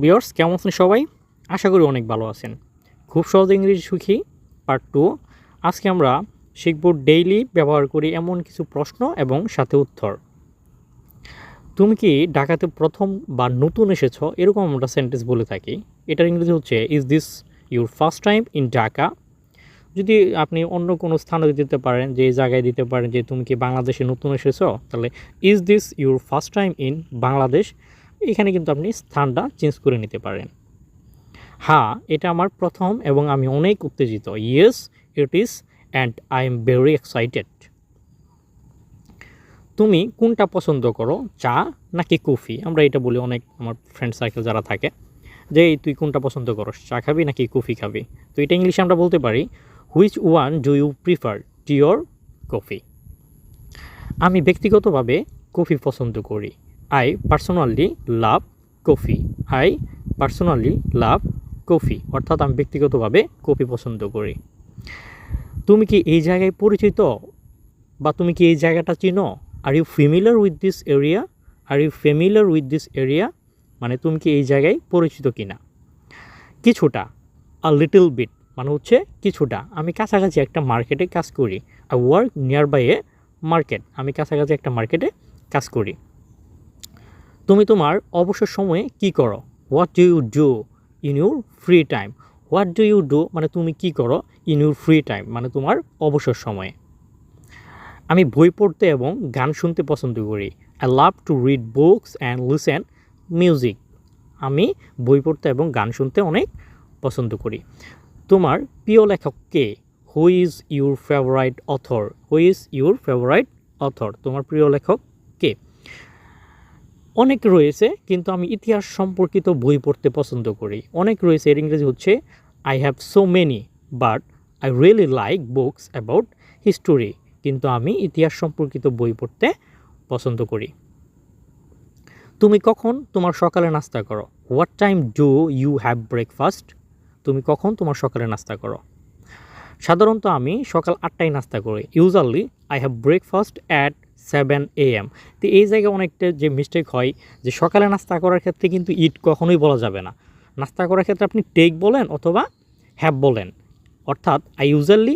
Viewers কেমন আছেন সবাই? আশা করি অনেক ভালো আছেন। খুব সহজ ইংরেজি শিখি পার্ট 2। আজকে আমরা শিখব ডেইলি ব্যবহার করি এমন কিছু প্রশ্ন এবং সাথে উত্তর। তুমি কি ঢাকাতে প্রথম বা নতুন এসেছো? এরকম আমরা সেন্টেন্স বলে থাকি। এটার ইংরেজি হচ্ছে is this your first time in Dhaka? যদি আপনি অন্য কোনো স্থানে দিতে পারেন, যে জায়গায় দিতে পারেন যে তুমি কি বাংলাদেশে নতুন এসেছো, তাহলে is this your first time in Bangladesh? এখানে কিন্তু আপনি স্থানটা চেঞ্জ করে নিতে পারেন। হ্যাঁ, এটা আমার প্রথম এবং আমি অনেক উত্তেজিত। Yes it is and I am very excited. তুমি কোনটা পছন্দ করো, চা নাকি কফি? আমরা এটা বলি অনেক, আমার ফ্রেন্ড সার্কেল যারা থাকে, যে এই তুই কোনটা পছন্দ করো, চা খাবি নাকি কফি খাবি? তো এটা ইংলিশে আমরা বলতে পারি which one do you prefer, tea or coffee? আমি ব্যক্তিগতভাবে কফি পছন্দ করি। I personally love coffee. I personally love coffee, অর্থাৎ আমি ব্যক্তিগতভাবে কফি পছন্দ করি। তুমি কি এই জায়গায় পরিচিত, বা তুমি কি এই জায়গাটা চিনো? Are you familiar with this area? Are you familiar with this area মানে তুমি কি এই জায়গায় পরিচিত কিনা? কিছুটা, আ লিটল বিট মানে হচ্ছে কিছুটা। আমি কাছাকাছি একটা মার্কেটে কাজ করি। I work near by a market. আমি কাছাকাছি একটা মার্কেটে কাজ করি। তুমি তোমার অবসর সময়ে কি করো? What do you do in your free time? What do you do মানে তুমি কি করো, ইন ইউর ফ্রি টাইম মানে তোমার অবসর সময়ে। আমি বই পড়তে এবং গান শুনতে পছন্দ করি। I love to read books and listen music. আমি বই পড়তে এবং গান শুনতে অনেক পছন্দ করি। তোমার প্রিয় লেখক কে? Who is your favourite author? Who is your favourite author? তোমার প্রিয় লেখক কে? অনেক রয়েছে, কিন্তু আমি ইতিহাস সম্পর্কিত বই পড়তে পছন্দ করি। অনেক রয়েছে, এর ইংরেজি হচ্ছে I have so many, but I really like books about history. কিন্তু আমি ইতিহাস সম্পর্কিত বই পড়তে পছন্দ করি। তুমি কখন তোমার সকালে নাস্তা করো? What time do you have breakfast? তুমি কখন তোমার সকালে নাস্তা করো? সাধারণত আমি সকাল 8টায় নাস্তা করি। Usually I have breakfast at 7 AM। তো এই জায়গায় অনেকটা যে মিস্টেক হয়, যে সকালে নাস্তা করার ক্ষেত্রে কিন্তু ইট কখনোই বলা যাবে না। নাস্তা করার ক্ষেত্রে আপনি টেক বলেন অথবা হ্যাভ বলেন। অর্থাৎ আই ইউজুয়ালি